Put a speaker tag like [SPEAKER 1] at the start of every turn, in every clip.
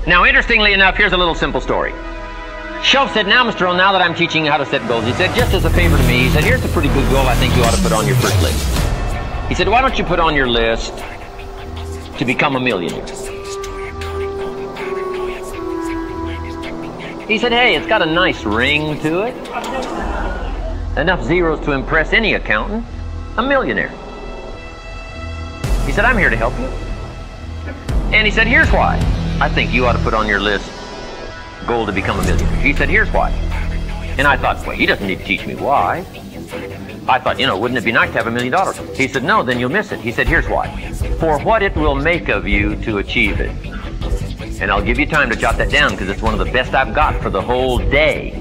[SPEAKER 1] Now, interestingly enough, here's a little simple story. Shoaff said, now, Mr. Rohn, now that I'm teaching you how to set goals, he said, just as a favor to me, he said, here's a pretty good goal I think you ought to put on your first list. He said, why don't you put on your list to become a millionaire? He said, hey, it's got a nice ring to it. Enough zeros to impress any accountant. A millionaire. He said, I'm here to help you. And he said, here's why I think you ought to put on your list goal to become a millionaire. He said, here's why. And I thought, well, he doesn't need to teach me why. I thought, you know, wouldn't it be nice to have $1 million? He said, no, then you'll miss it. He said, here's why. For what it will make of you to achieve it. And I'll give you time to jot that down because it's one of the best I've got for the whole day.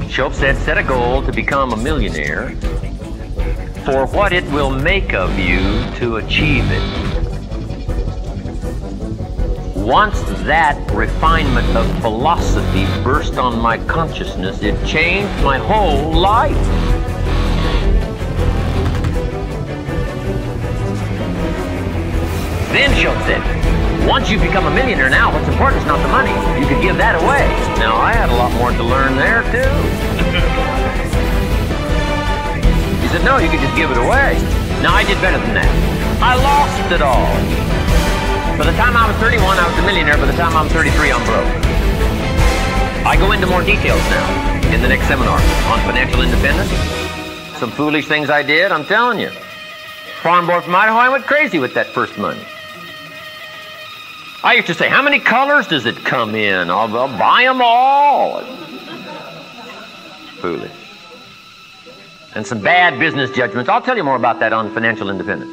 [SPEAKER 1] Shoaff said, set a goal to become a millionaire for what it will make of you to achieve it. Once that refinement of philosophy burst on my consciousness, it changed my whole life. Then Shoaff said, once you become a millionaire now, what's important is not the money. You could give that away. Now, I had a lot more to learn there, too. He said, no, you could just give it away. Now, I did better than that. I lost it all. By the time I was 31, I was a millionaire. By the time I'm 33, I'm broke. I go into more details now in the next seminar on financial independence. Some foolish things I did, I'm telling you. Farm boy from Idaho, I went crazy with that first money. I used to say, how many colors does it come in? I'll buy them all. Foolish. And some bad business judgments. I'll tell you more about that on financial independence.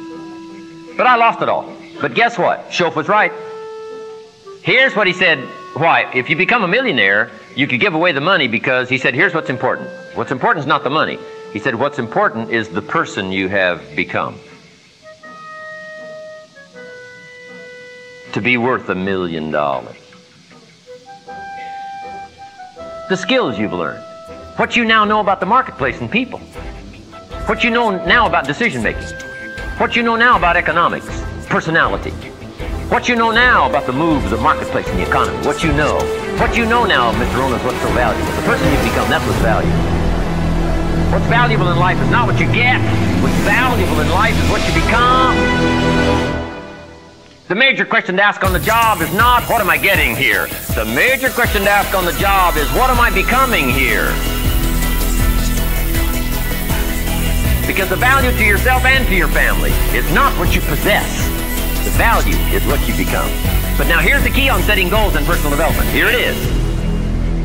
[SPEAKER 1] But I lost it all. But guess what? Shoaff was right. Here's what he said. Why? If you become a millionaire, you could give away the money because he said, here's what's important. What's important is not the money. He said, what's important is the person you have become. To be worth $1 million. The skills you've learned. What you now know about the marketplace and people. What you know now about decision making. What you know now about economics, personality. What you know now about the moves of the marketplace and the economy. What you know. What you know now, Mr. Rohn, is what's so valuable. The person you've become, that's what's valuable. What's valuable in life is not what you get. What's valuable in life is what you become. The major question to ask on the job is not, what am I getting here? The major question to ask on the job is, what am I becoming here? Because the value to yourself and to your family is not what you possess. The value is what you become. But now here's the key on setting goals in personal development. Here it is.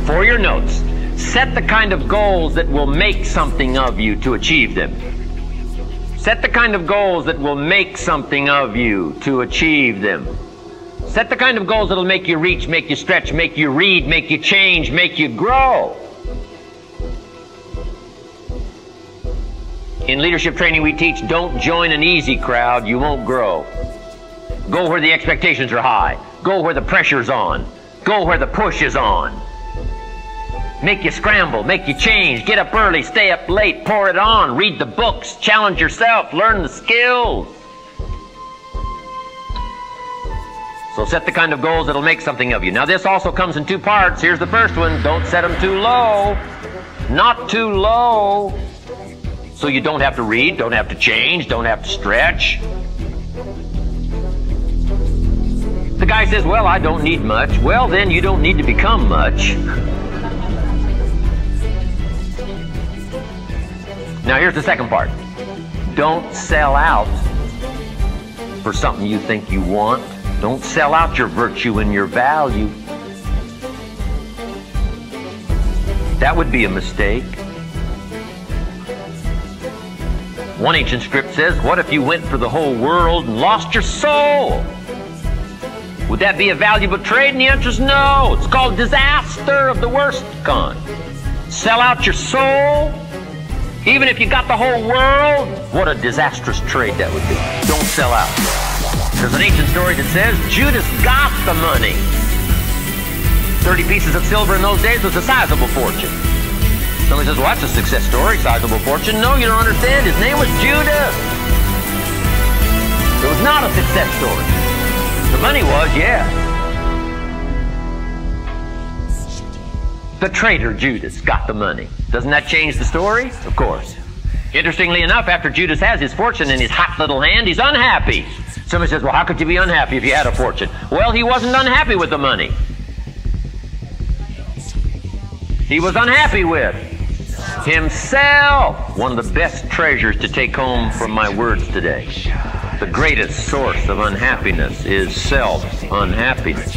[SPEAKER 1] For your notes, set the kind of goals that will make something of you to achieve them. Set the kind of goals that will make something of you to achieve them. Set the kind of goals that will make you reach, make you stretch, make you read, make you change, make you grow. In leadership training we teach, don't join an easy crowd, you won't grow. Go where the expectations are high. Go where the pressure's on. Go where the push is on. Make you scramble, make you change, get up early, stay up late, pour it on, read the books, challenge yourself, learn the skills. So set the kind of goals that'll make something of you. Now this also comes in two parts. Here's the first one. Don't set them too low. Not too low. So you don't have to read, don't have to change, don't have to stretch. The guy says, well, I don't need much. Well, then you don't need to become much. Now here's the second part. Don't sell out for something you think you want. Don't sell out your virtue and your value. That would be a mistake. One ancient script says, what if you went for the whole world and lost your soul? Would that be a valuable trade? And the answer is no. It's called disaster of the worst kind. Sell out your soul? Even if you got the whole world? What a disastrous trade that would be. Don't sell out. There's an ancient story that says Judas got the money. 30 pieces of silver in those days was a sizable fortune. Somebody says, well, that's a success story, sizable fortune. No, you don't understand. His name was Judas. It was not a success story. The money was, yeah. The traitor Judas got the money. Doesn't that change the story? Of course. Interestingly enough, after Judas has his fortune in his hot little hand, he's unhappy. Somebody says, well, how could you be unhappy if you had a fortune? Well, he wasn't unhappy with the money. He was unhappy with himself. One of the best treasures to take home from my words today. The greatest source of unhappiness is self-unhappiness.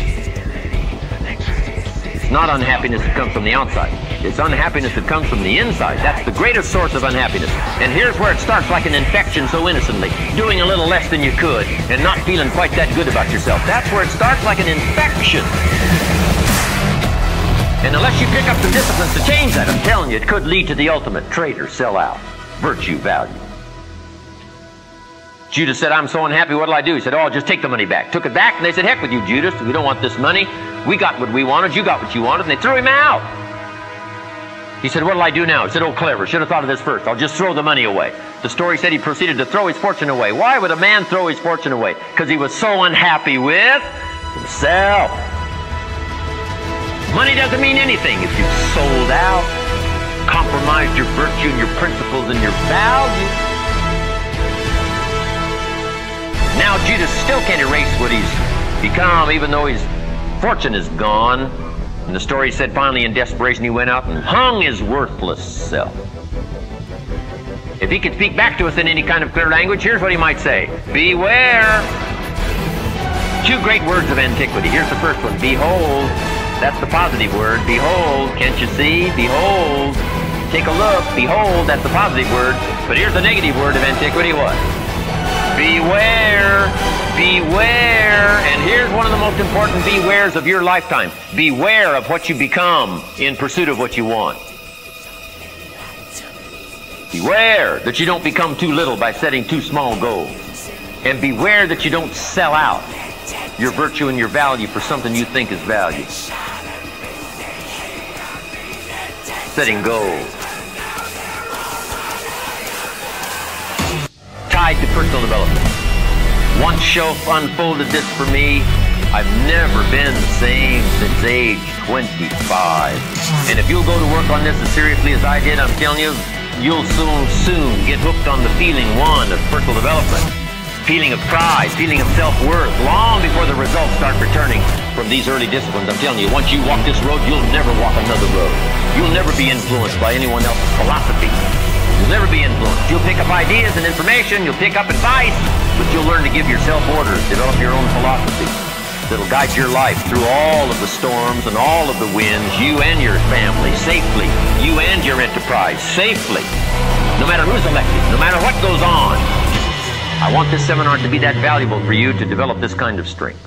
[SPEAKER 1] It's not unhappiness that comes from the outside. It's unhappiness that comes from the inside. That's the greatest source of unhappiness. And here's where it starts like an infection so innocently. Doing a little less than you could and not feeling quite that good about yourself. That's where it starts like an infection. And unless you pick up the disciplines to change that, I'm telling you, it could lead to the ultimate traitor, sellout, virtue, value. Judas said, I'm so unhappy, what'll I do? He said, oh, just take the money back. Took it back, and they said, heck with you, Judas. We don't want this money. We got what we wanted, you got what you wanted, and they threw him out. He said, what'll I do now? He said, oh, clever, should have thought of this first. I'll just throw the money away. The story said he proceeded to throw his fortune away. Why would a man throw his fortune away? Because he was so unhappy with himself. Money doesn't mean anything if you've sold out, compromised your virtue and your principles and your values. Now Judas still can't erase what he's become, even though his fortune is gone. And the story said finally in desperation he went out and hung his worthless self. If he could speak back to us in any kind of clear language, here's what he might say. Beware. Two great words of antiquity. Here's the first one. Behold. That's the positive word. Behold. Can't you see? Behold. Take a look. Behold. That's the positive word. But here's the negative word of antiquity. What? Beware. Beware. And here's one of the most important bewares of your lifetime. Beware of what you become in pursuit of what you want. Beware that you don't become too little by setting too small goals. And beware that you don't sell out your virtue and your value for something you think is value. Setting goals. Tied to personal development. One shelf unfolded this for me. I've never been the same since age 25. And if you'll go to work on this as seriously as I did, I'm telling you, you'll soon get hooked on the feeling one of personal development. Feeling of pride, feeling of self-worth, long before the results start returning from these early disciplines. I'm telling you, once you walk this road, you'll never walk another road. You'll never be influenced by anyone else's philosophy. You'll never be influenced. You'll pick up ideas and information, you'll pick up advice, but you'll learn to give yourself orders, develop your own philosophy that'll guide your life through all of the storms and all of the winds, you and your family, safely. You and your enterprise, safely. No matter who's elected, no matter what goes on. I want this seminar to be that valuable for you to develop this kind of strength.